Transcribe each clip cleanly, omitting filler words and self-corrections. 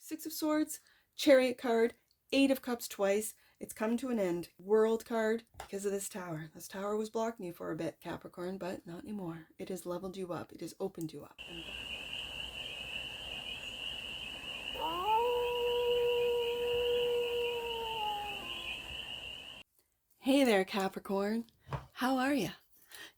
Six of Swords, Chariot card, Eight of Cups twice. It's come to an end. World card because of this tower. This tower was blocking you for a bit, Capricorn, but not anymore. It has leveled you up. It has opened you up. Hey there, Capricorn. How are ya?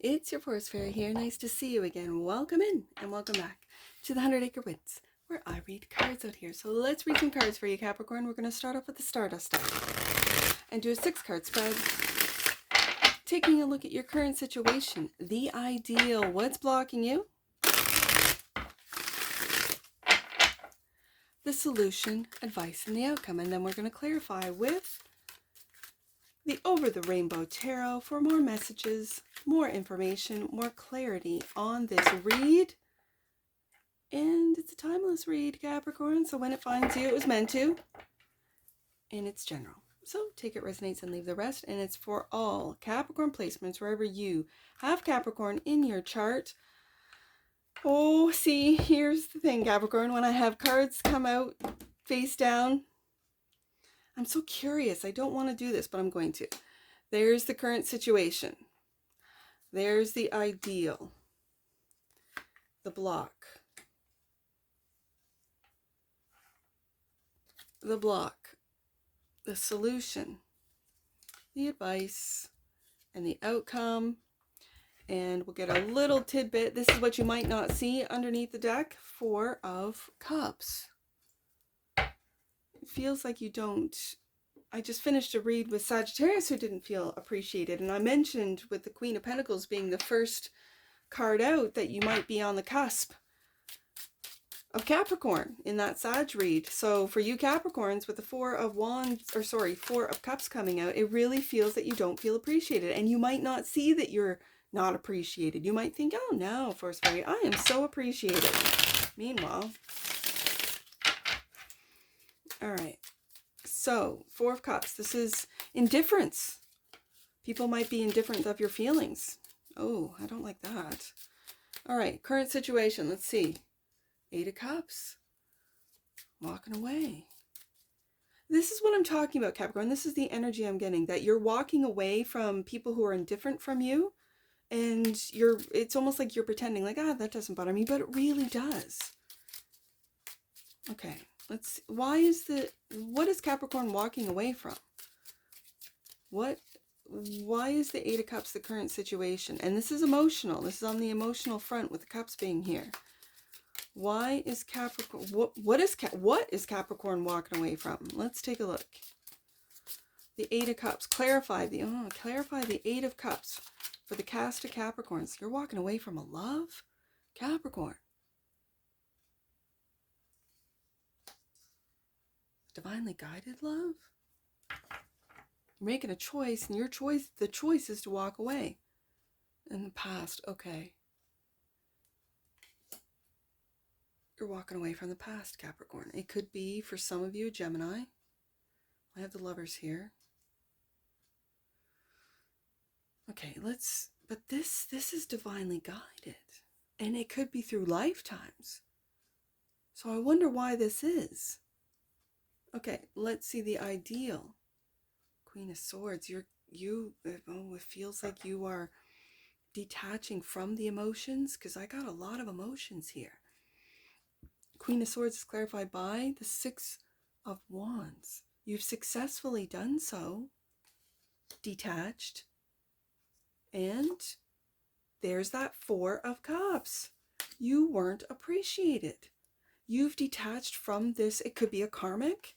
It's your Forest Fairy here. Nice to see you again. Welcome in and welcome back to the 100 Acre Woods, where I read cards out here. So let's read some cards for you, Capricorn. We're going to start off with the Stardust deck and do a 6-card spread. Taking a look at your current situation, the ideal, what's blocking you, the solution, advice, and the outcome. And then we're going to clarify with the Over the Rainbow Tarot for more messages, more information, more clarity on this read. And it's a timeless read, Capricorn, so when it finds you, it was meant to. And it's general. So take it, resonates, and leave the rest. And it's for all Capricorn placements, wherever you have Capricorn in your chart. Oh, see, here's the thing, Capricorn. When I have cards come out face down, I'm so curious. I don't want to do this, but I'm going to. There's the current situation. There's the ideal. The block. The block. The solution. The advice. And the outcome. And we'll get a little tidbit. This is what you might not see underneath the deck. 4 of Cups. It feels like you don't. I just finished a read with Sagittarius who didn't feel appreciated. And I mentioned with the Queen of Pentacles being the first card out that you might be on the cusp of Capricorn in that Sag read. So for you Capricorns with the 4 of Cups coming out, it really feels that you don't feel appreciated. And you might not see that you're not appreciated. You might think, oh no, Forest Fairy, I am so appreciated. Meanwhile, all right, so 4 of Cups, this is indifference. People might be indifferent of your feelings. Oh, I don't like that. All right, current situation, let's see. 8 of Cups, walking away. This is what I'm talking about, Capricorn. This is the energy I'm getting, that you're walking away from people who are indifferent from you, and it's almost like you're pretending like, that doesn't bother me, but it really does. Okay. Let's, what is Capricorn walking away from? Why is the 8 of Cups the current situation? And this is emotional. This is on the emotional front with the Cups being here. Why is Capricorn, what is Capricorn walking away from? Let's take a look. The 8 of Cups, clarify the 8 of Cups for the cast of Capricorns. You're walking away from a love, Capricorn. Divinely guided love? You're making a choice, and the choice is to walk away. In the past, okay. You're walking away from the past, Capricorn. It could be, for some of you, Gemini. I have the Lovers here. Okay, but this is divinely guided. And it could be through lifetimes. So I wonder why this is. Okay, let's see the ideal. Queen of Swords, it feels like you are detaching from the emotions, because I got a lot of emotions here. Queen of Swords is clarified by the 6 of Wands. You've successfully done so. Detached. And there's that 4 of Cups. You weren't appreciated. You've detached from this. It could be a karmic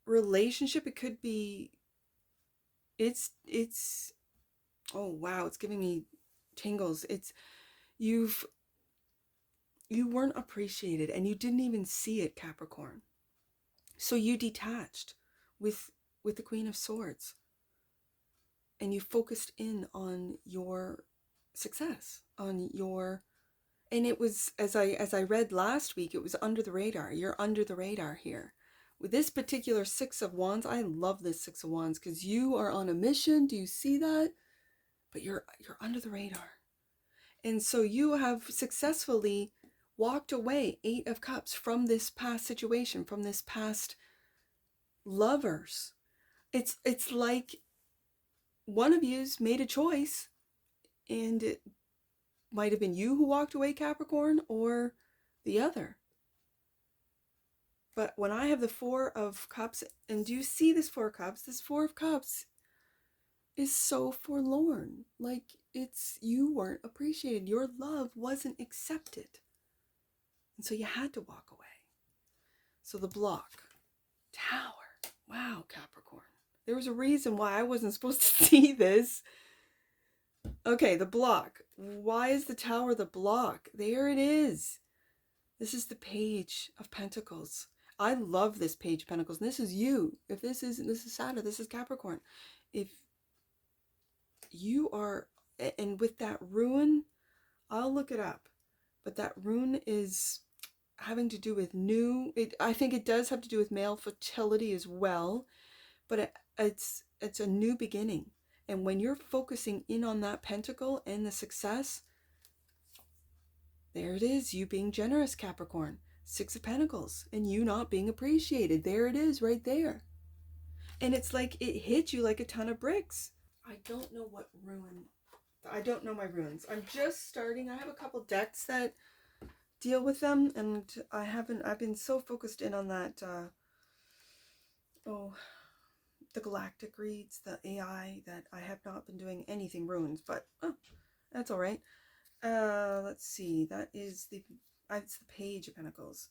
relationship. It could be, oh wow, it's giving me tingles. You weren't appreciated, and you didn't even see it, Capricorn. So you detached with the Queen of Swords, and you focused in on your success, and it was, as I read last week, it was under the radar. You're under the radar here. With this particular 6 of Wands, I love this 6 of Wands because you are on a mission. Do you see that? But you're under the radar. And so you have successfully walked away, 8 of Cups, from this past situation, from this past lovers. It's like one of you's made a choice, and it might have been you who walked away, Capricorn, or the other. But when I have the 4 of Cups, and do you see this 4 of Cups? This 4 of Cups is so forlorn. Like, it's, you weren't appreciated. Your love wasn't accepted. And so you had to walk away. So the block. Tower. Wow, Capricorn. There was a reason why I wasn't supposed to see this. Okay, the block. Why is the Tower the block? There it is. This is the Page of Pentacles. I love this Page of Pentacles. And this is you. If this is Saturn, this is Capricorn. If you are, and with that rune, I'll look it up. But that rune is having to do with new, I think it does have to do with male fertility as well. But it's a new beginning. And when you're focusing in on that pentacle and the success, there it is, you being generous, Capricorn. 6 of Pentacles, and you not being appreciated. There it is, right there. And it's like it hit you like a ton of bricks. I don't know what rune. I don't know my runes. I'm just starting. I have a couple decks that deal with them, and I've been so focused in on that, the galactic reads, the AI, that I have not been doing anything runes, but that's all right. Let's see. That is it's the Page of Pentacles.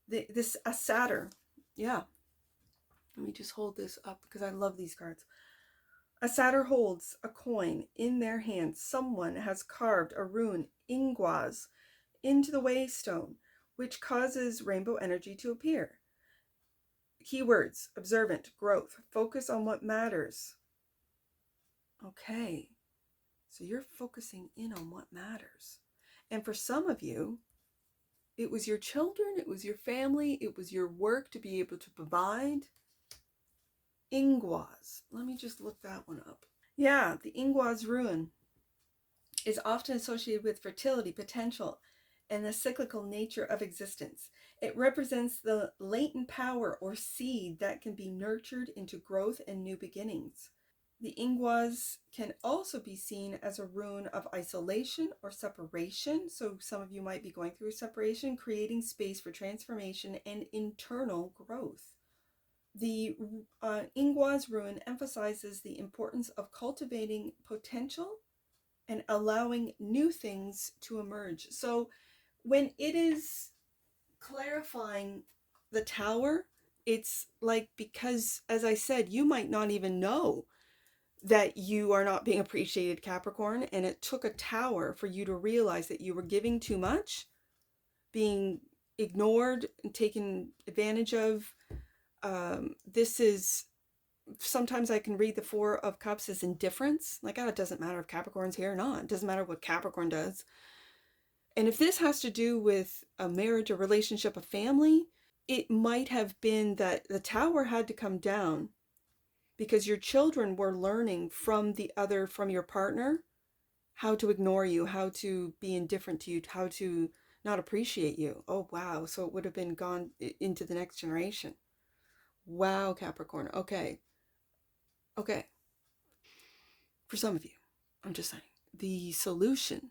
This a Satyr. Yeah. Let me just hold this up because I love these cards. A Satyr holds a coin in their hand. Someone has carved a rune, Ingwaz, into the waystone, which causes rainbow energy to appear. Keywords: observant, growth, focus on what matters. Okay. So you're focusing in on what matters. And for some of you, it was your children, it was your family, it was your work to be able to provide. Ingwaz. Let me just look that one up. Yeah, the Ingwaz rune is often associated with fertility, potential, and the cyclical nature of existence. It represents the latent power or seed that can be nurtured into growth and new beginnings. The Ingwaz can also be seen as a rune of isolation or separation. So some of you might be going through a separation, creating space for transformation and internal growth. The Ingwaz rune emphasizes the importance of cultivating potential and allowing new things to emerge. So when it is clarifying the Tower, it's like, because, as I said, you might not even know that you are not being appreciated, Capricorn, and it took a Tower for you to realize that you were giving too much, being ignored and taken advantage of. This is, sometimes I can read the 4 of Cups as indifference, like, it doesn't matter if Capricorn's here or not, it doesn't matter what Capricorn does. And if this has to do with a marriage, a relationship, a family, it might have been that the Tower had to come down because your children were learning from your partner, how to ignore you, how to be indifferent to you, how to not appreciate you. Oh, wow. So it would have been gone into the next generation. Wow, Capricorn. Okay. For some of you, I'm just saying, the solution,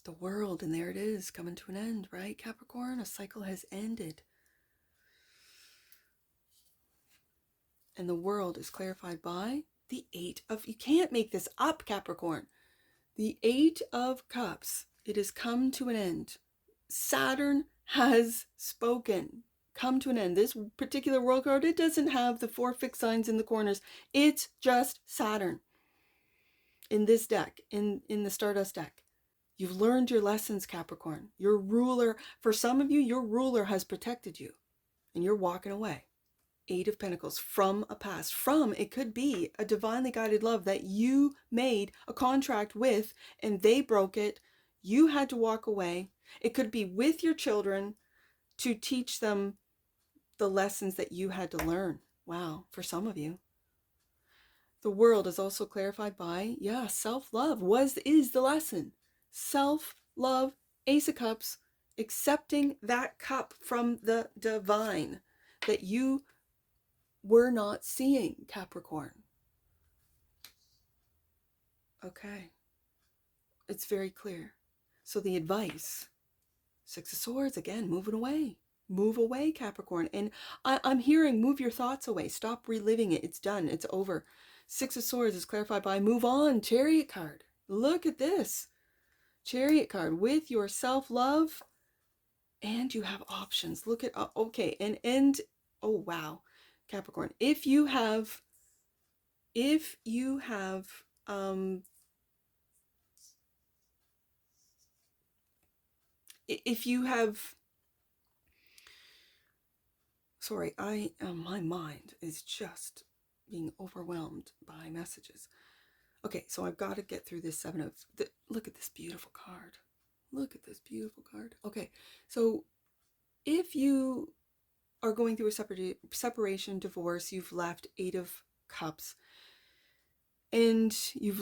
the world, and there it is, coming to an end, right, Capricorn? A cycle has ended. And the world is clarified by the 8 of, you can't make this up, Capricorn. The 8 of Cups. It has come to an end. Saturn has spoken. Come to an end. This particular world card, it doesn't have the 4 fixed signs in the corners. It's just Saturn. In this deck, in the Stardust deck. You've learned your lessons, Capricorn. Your ruler, for some of you, your ruler has protected you. And you're walking away. 8 of Pentacles, from a past. From, it could be a divinely guided love that you made a contract with and they broke it. You had to walk away. It could be with your children to teach them the lessons that you had to learn. Wow, for some of you. The world is also clarified by, self-love is the lesson. Self-love, Ace of Cups, accepting that cup from the divine that you were not seeing, Capricorn. Okay. It's very clear. So the advice, Six of Swords, again, moving away. Move away, Capricorn. And I'm hearing move your thoughts away. Stop reliving it. It's done. It's over. Six of Swords is clarified by move on. Chariot card. Look at this. Chariot card with your self-love. And you have options. Look at, okay. And, oh, wow. Capricorn. If you have, sorry, my mind is just being overwhelmed by messages. Okay, so I've got to get through this look at this beautiful card. Look at this beautiful card. Okay, so if you are going through a separation, divorce, you've left 8 of Cups, and you're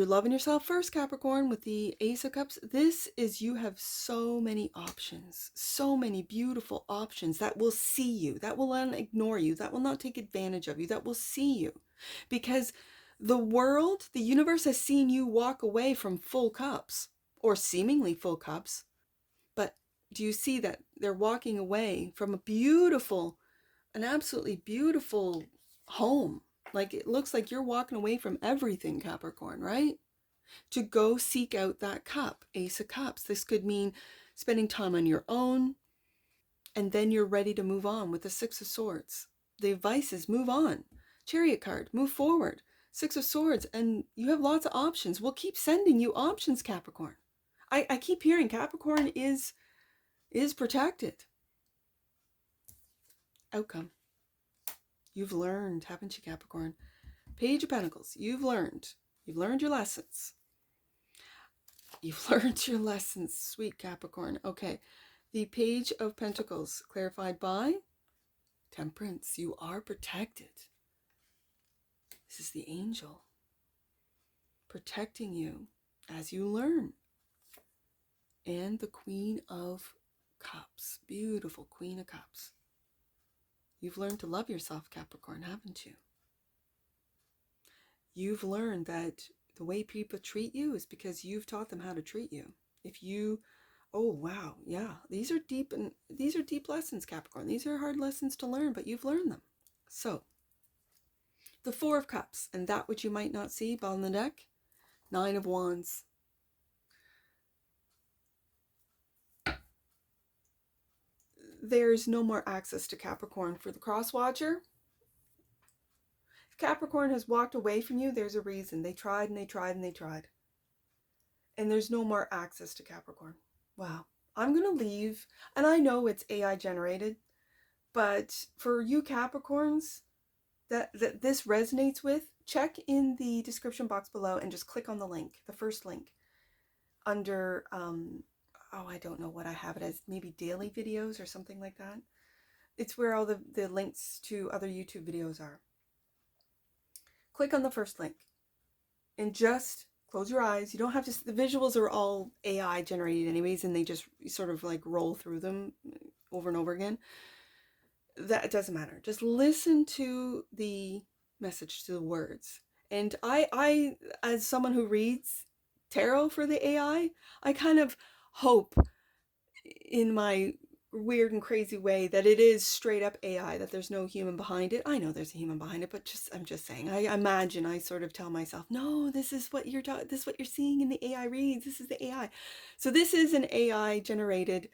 loving yourself first, Capricorn, with the Ace of Cups. This is, you have so many options, so many beautiful options that will see you, that will not ignore you, that will not take advantage of you, that will see you. Because the world, the universe has seen you walk away from full cups, or seemingly full cups. But do you see that they're walking away from an absolutely beautiful home? Like, it looks like you're walking away from everything, Capricorn, right? To go seek out that cup, Ace of Cups. This could mean spending time on your own, and then you're ready to move on with the Six of Swords. The advice is move on. Chariot card, move forward. Six of Swords, and you have lots of options. We'll keep sending you options, Capricorn. I keep hearing Capricorn is protected. Outcome. You've learned, haven't you, Capricorn? Page of Pentacles. You've learned. You've learned your lessons. You've learned your lessons, sweet Capricorn. Okay. The Page of Pentacles, clarified by Temperance. You are protected. This is the angel protecting you as you learn. And the Queen of Cups. Beautiful Queen of Cups. You've learned to love yourself, Capricorn, haven't you? You've learned that the way people treat you is because you've taught them how to treat you. Oh wow, yeah, these are deep lessons, Capricorn. These are hard lessons to learn, but you've learned them. So, the Four of Cups, and that which you might not see, bottom of the deck, Nine of Wands. There's no more access to Capricorn for the cross watcher. If Capricorn has walked away from you, there's a reason. They tried and they tried and they tried. And there's no more access to Capricorn. Wow. I'm going to leave, and I know it's AI generated, but for you Capricorns that this resonates with, check in the description box below and just click on the link, the first link, under I don't know what I have it as, maybe daily videos or something like that. It's where all the links to other YouTube videos are. Click on the first link and just close your eyes. You don't have to, the visuals are all AI generated anyways, and they just sort of like roll through them over and over again. That doesn't matter. Just listen to the message, to the words. And I as someone who reads tarot for the AI, I kind of hope in my weird and crazy way that it is straight up AI, that there's no human behind it. I know there's a human behind it, but I'm just saying, I imagine, I sort of tell myself, no, this is what you're seeing in the AI reads. This is the AI. So this is an AI generated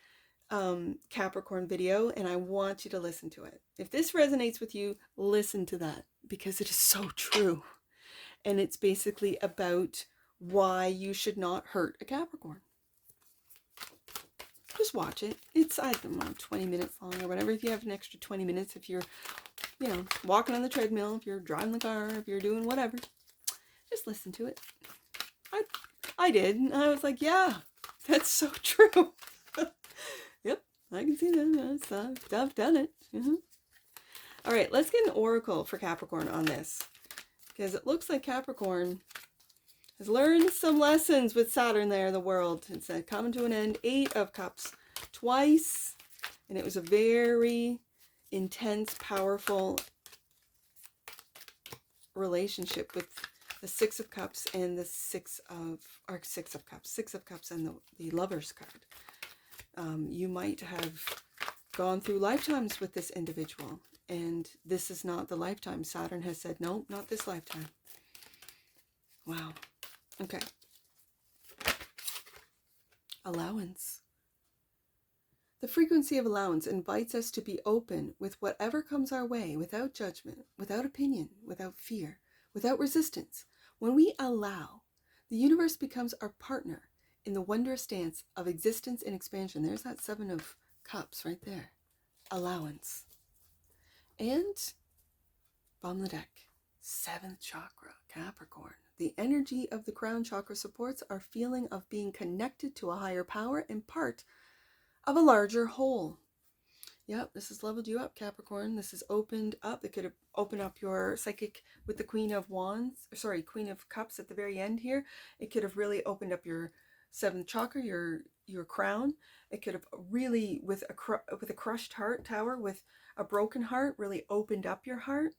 Capricorn video, and I want you to listen to it. If this resonates with you, listen to that, because it is so true. And it's basically about why you should not hurt a Capricorn. Just watch it. It's, I don't know, 20 minutes long or whatever. If you have an extra 20 minutes, if you're, walking on the treadmill, if you're driving the car, if you're doing whatever, just listen to it. I did. And I was like, yeah, that's so true. Yep, I can see that. I've done it. All right, let's get an oracle for Capricorn on this, because it looks like Capricorn has learned some lessons with Saturn there, the world. It's coming to an end. 8 of Cups, twice, and it was a very intense, powerful relationship with the Six of Cups and the Six of Cups and the Lover's card. You might have gone through lifetimes with this individual, and this is not the lifetime. Saturn has said, no, not this lifetime. Wow. Okay. Allowance. The frequency of allowance invites us to be open with whatever comes our way, without judgment, without opinion, without fear, without resistance. When we allow, the universe becomes our partner in the wondrous dance of existence and expansion. There's that Seven of Cups right there. Allowance. And bottom of the deck, 7th chakra, Capricorn. The energy of the crown chakra supports our feeling of being connected to a higher power and part of a larger whole. Yep, this has leveled you up, Capricorn. This has opened up. It could have opened up your psychic with the Queen of Cups at the very end here. It could have really opened up your 7th chakra, your crown. It could have really, with a crushed heart, Tower, with a broken heart, really opened up your heart.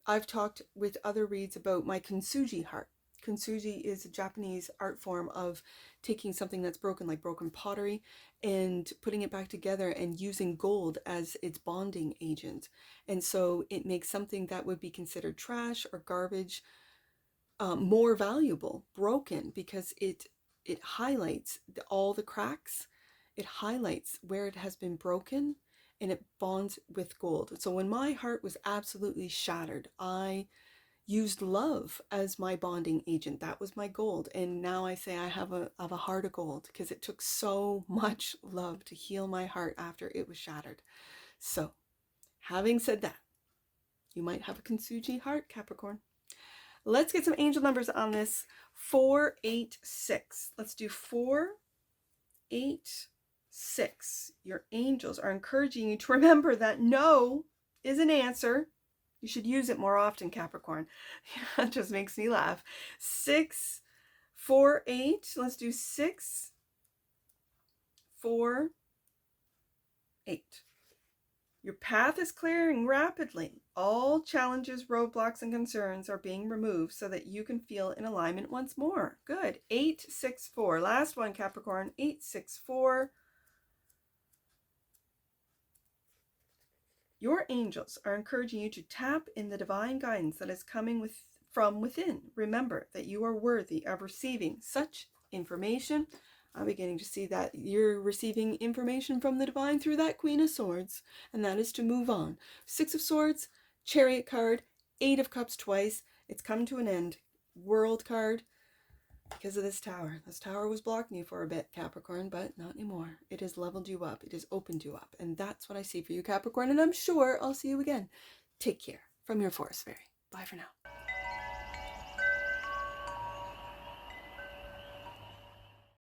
I've talked with other reads about my kintsugi heart. Kintsugi is a Japanese art form of taking something that's broken, like broken pottery, and putting it back together and using gold as its bonding agent. And so it makes something that would be considered trash or garbage more valuable, broken, because it highlights all the cracks. It highlights where it has been broken, and it bonds with gold. So when my heart was absolutely shattered, I used love as my bonding agent. That was my gold. And now I say I have a heart of gold, because it took so much love to heal my heart after it was shattered. So having said that, you might have a kintsugi heart, Capricorn. Let's get some angel numbers on this. 4, 8, 6. Let's do 4, 8, 6. Your angels are encouraging you to remember that no is an answer. You should use it more often, Capricorn. That just makes me laugh. 6, 4, 8. Let's do 6, 4, 8. Your path is clearing rapidly. All challenges, roadblocks, and concerns are being removed so that you can feel in alignment once more. Good. 8, 6, 4. Last one, Capricorn. 8, 6, 4. Your angels are encouraging you to tap in the divine guidance that is coming from within. Remember that you are worthy of receiving such information. I'm beginning to see that you're receiving information from the divine through that Queen of Swords, and that is to move on. 6 of Swords, Chariot card, 8 of Cups twice. It's come to an end. World card, because of this Tower. This Tower was blocking you for a bit, Capricorn, but not anymore. It has leveled you up. It has opened you up. And that's what I see for you, Capricorn, and I'm sure I'll see you again. Take care. From your Forest Fairy. Bye for now.